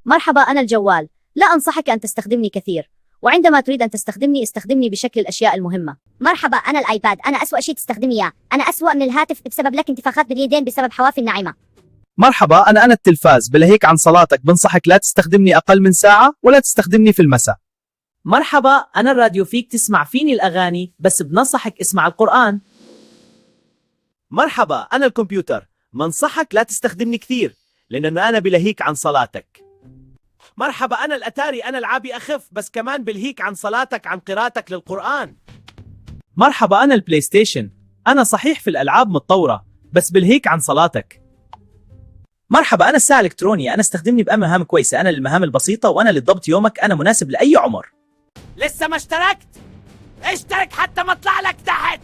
مرحبا، أنا الجوال. لا أنصحك أن تستخدمني كثير، وعندما تريد أن تستخدمني استخدمني بشكل الأشياء المهمة. مرحبا، أنا الآيباد. أنا أسوأ شيء تستخدمي إياه. أنا أسوأ من الهاتف بسبب لك انتفاخات باليدين بسبب حوافي الناعمة. مرحبا، أنا التلفاز. بلهيك عن صلاتك بنصحك لا تستخدمني أقل من ساعة ولا تستخدمني في المساء. مرحبا، أنا الراديو. فيك تسمع فيني الأغاني بس بنصحك اسمع القرآن. مرحبا، أنا الكمبيوتر. منصحك لا تستخدمني كثير لأنه أنا بلهيك عن صلاتك. مرحبا، أنا الأتاري. أنا العابي أخف بس كمان بلهيك عن صلاتك عن قراءتك للقرآن. مرحبا، أنا البلاي ستيشن. أنا صحيح في الألعاب متطورة بس بلهيك عن صلاتك. مرحبا، أنا الساعة الإلكترونية. أنا استخدمني بمهام كويسة. أنا للمهام البسيطة وأنا للضبط يومك. أنا مناسب لأي عمر. لسه ما اشتركت؟ اشترك حتى ما اطلع لك تحت.